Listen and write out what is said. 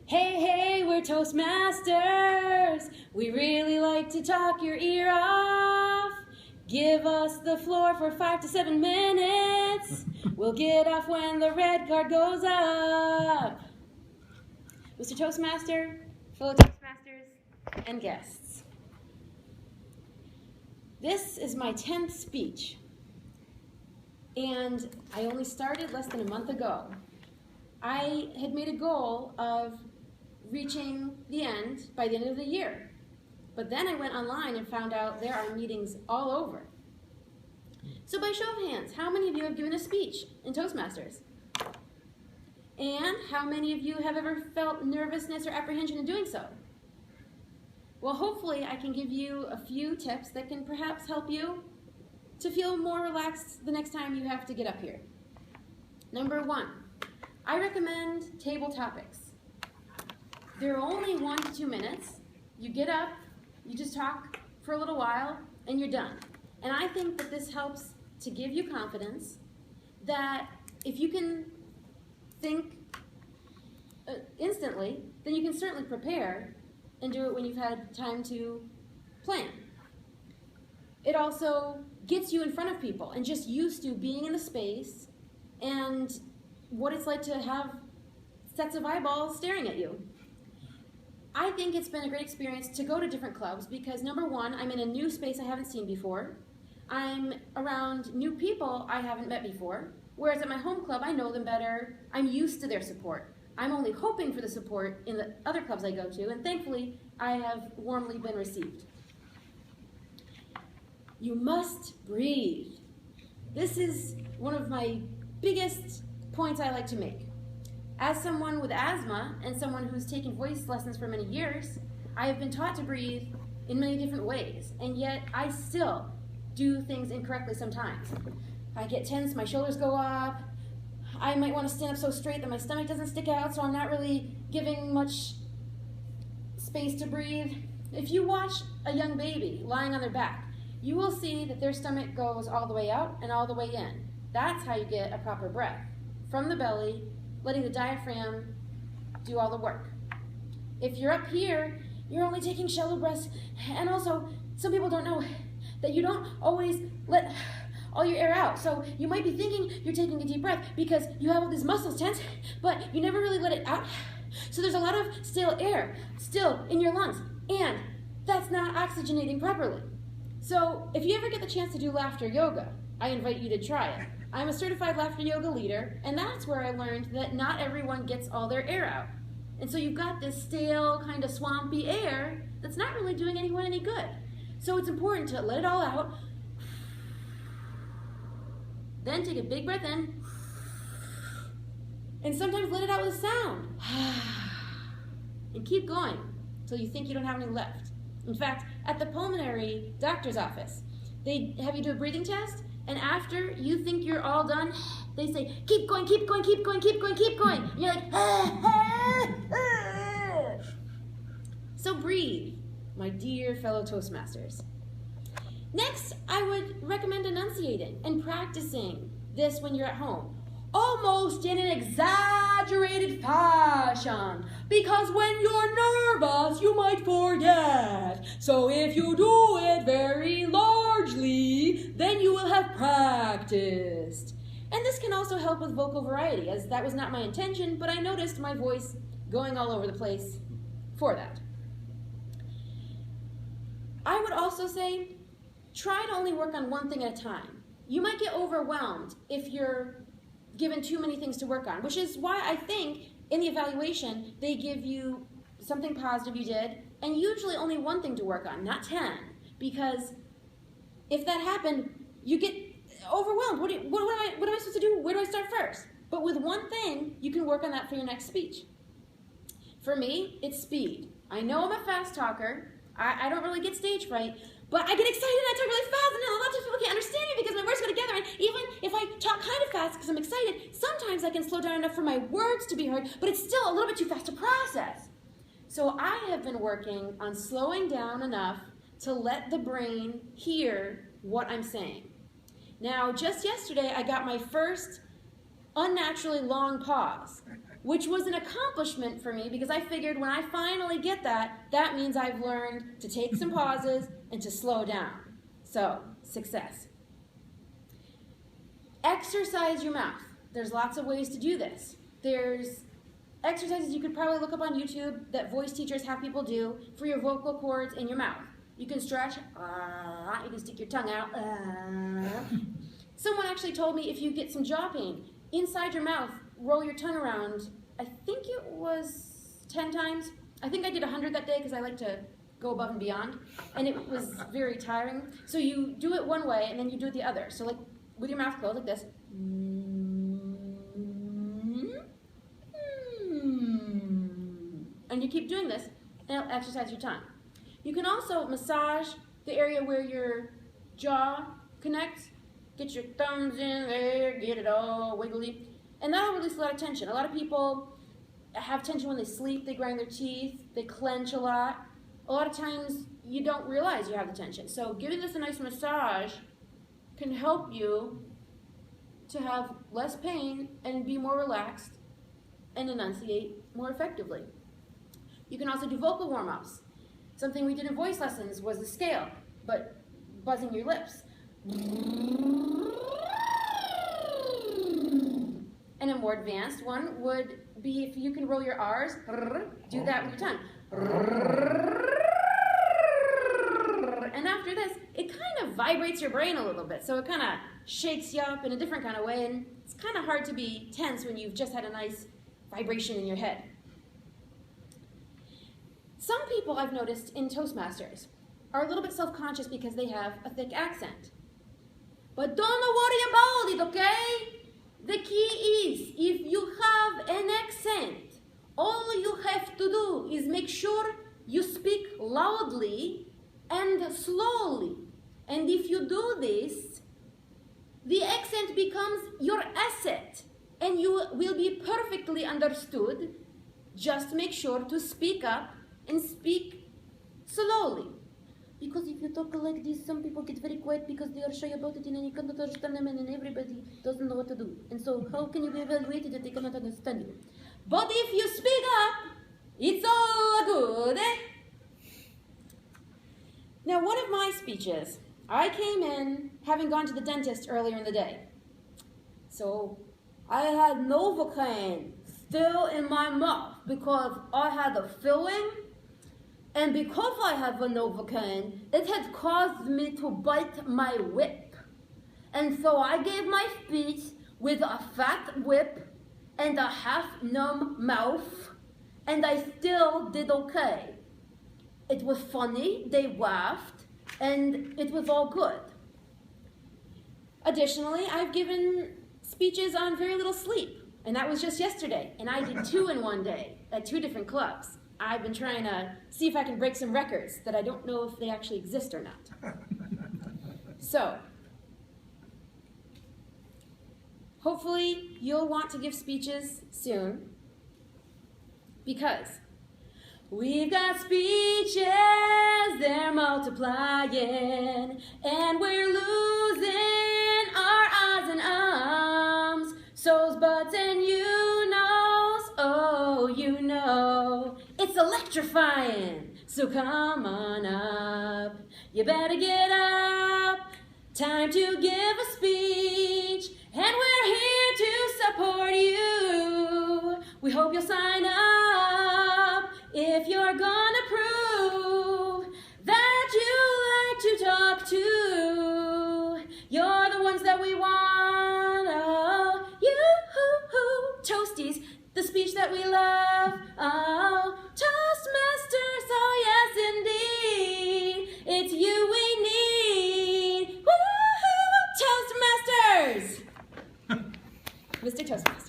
Hey, hey, we're Toastmasters. We really like to talk your ear off. Give us the floor for 5 to 7 minutes. We'll get off when the red card goes up. Mr. Toastmaster, fellow Toastmasters, and guests. This is my 10th speech, and I only started less than a month ago. I had made a goal of reaching the end by the end of the year, but then I went online and found out there are meetings all over. So by show of hands, how many of you have given a speech in Toastmasters? And how many of you have ever felt nervousness or apprehension in doing so? Well, hopefully I can give you a few tips that can perhaps help you to feel more relaxed the next time you have to get up here. Number 1, I recommend table topics. They're only 1 to 2 minutes. You get up, you just talk for a little while, and you're done. And I think that this helps to give you confidence that if you can think instantly, then you can certainly prepare and do it when you've had time to plan. It also gets you in front of people and just used to being in the space and what it's like to have sets of eyeballs staring at you. I think it's been a great experience to go to different clubs because number 1, I'm in a new space I haven't seen before. I'm around new people I haven't met before, whereas at my home club I know them better, I'm used to their support. I'm only hoping for the support in the other clubs I go to, and thankfully I have warmly been received. You must breathe. This is one of my biggest points I like to make. As someone with asthma and someone who's taken voice lessons for many years, I have been taught to breathe in many different ways, and yet I still do things incorrectly sometimes. I get tense, my shoulders go up, I might want to stand up so straight that my stomach doesn't stick out, so I'm not really giving much space to breathe. If you watch a young baby lying on their back, you will see that their stomach goes all the way out and all the way in. That's how you get a proper breath. From the belly, letting the diaphragm do all the work. If you're up here, you're only taking shallow breaths, and also, some people don't know that you don't always let all your air out. So you might be thinking you're taking a deep breath because you have all these muscles tense, but you never really let it out. So there's a lot of stale air still in your lungs, and that's not oxygenating properly. So if you ever get the chance to do laughter yoga, I invite you to try it. I'm a certified laughter yoga leader, and that's where I learned that not everyone gets all their air out. And so you've got this stale, kind of swampy air that's not really doing anyone any good. So it's important to let it all out, then take a big breath in, and sometimes let it out with a sound. And keep going until you think you don't have any left. In fact, at the pulmonary doctor's office, they have you do a breathing test, and after you think you're all done, they say, keep going, keep going, keep going, keep going, keep going. And you're like, So breathe, my dear fellow Toastmasters. Next, I would recommend enunciating and practicing this when you're at home, almost in an exaggerated fashion, because when you're nervous, you might forget. So if you do it very largely, then you will have practiced. And this can also help with vocal variety, as that was not my intention, but I noticed my voice going all over the place for that. I would also say, try to only work on one thing at a time. You might get overwhelmed if you're given too many things to work on, which is why I think in the evaluation they give you something positive you did and usually only one thing to work on, not 10, because if that happened, you get overwhelmed. What am I supposed to do? Where do I start first? But with one thing, you can work on that for your next speech. For me, it's speed. I know I'm a fast talker. I don't really get stage fright, but I get excited and I talk really fast, and a lot of times people can't understand me because my words go together, and even if I talk kind of fast because I'm excited, sometimes I can slow down enough for my words to be heard, but it's still a little bit too fast to process. So I have been working on slowing down enough to let the brain hear what I'm saying. Now, just yesterday, I got my first unnaturally long pause, which was an accomplishment for me because I figured when I finally get that, that means I've learned to take some pauses and to slow down. So, success. Exercise your mouth. There's lots of ways to do this. There's exercises you could probably look up on YouTube that voice teachers have people do for your vocal cords in your mouth. You can stretch, you can stick your tongue out. Someone actually told me if you get some jaw pain, inside your mouth, roll your tongue around, I think it was 10 times. I think I did 100 that day because I like to go above and beyond, and it was very tiring. So you do it one way, and then you do it the other. So like with your mouth closed like this. And you keep doing this, and it'll exercise your tongue. You can also massage the area where your jaw connects. Get your thumbs in there, get it all wiggly. And that'll release a lot of tension. A lot of people have tension when they sleep, they grind their teeth, they clench a lot. A lot of times you don't realize you have the tension. So giving this a nice massage can help you to have less pain and be more relaxed and enunciate more effectively. You can also do vocal warm-ups. Something we did in voice lessons was the scale, but buzzing your lips. And a more advanced one would be if you can roll your R's, do that with your tongue. And after this, it kind of vibrates your brain a little bit, so it kind of shakes you up in a different kind of way, and it's kind of hard to be tense when you've just had a nice vibration in your head. Some people I've noticed in Toastmasters are a little bit self-conscious because they have a thick accent. But don't worry about it, okay? The key is, if you have an accent, all you have to do is make sure you speak loudly and slowly. And if you do this, the accent becomes your asset and you will be perfectly understood. Just make sure to speak up and speak slowly. Because if you talk like this, some people get very quiet because they are shy about it and you cannot understand them and everybody doesn't know what to do. And so how can you be evaluated if they cannot understand you? But if you speak up, it's all good. Now, one of my speeches, I came in having gone to the dentist earlier in the day. So I had Novocaine still in my mouth because I had a filling. And because I have a Novocaine, it had caused me to bite my whip. And so I gave my speech with a fat whip and a half-numb mouth, and I still did okay. It was funny, they laughed, and it was all good. Additionally, I've given speeches on very little sleep, and that was just yesterday, and I did 2 in one day at 2 different clubs. I've been trying to see if I can break some records that I don't know if they actually exist or not. So, hopefully you'll want to give speeches soon, because we've got speeches, they're multiplying, and we're losing our eyes and arms, souls, butts, and you knows, oh, you know. It's electrifying, so come on up. You better get up. Time to give a speech, and we're here to support you. We hope you'll sign up if you're gonna prove that you like to talk to. You're the ones that we want. Oh, you Toasties, the speech that we love. Oh, Toastmasters, oh yes indeed, it's you we need. Woo-hoo, Toastmasters! Mr. Toastmaster.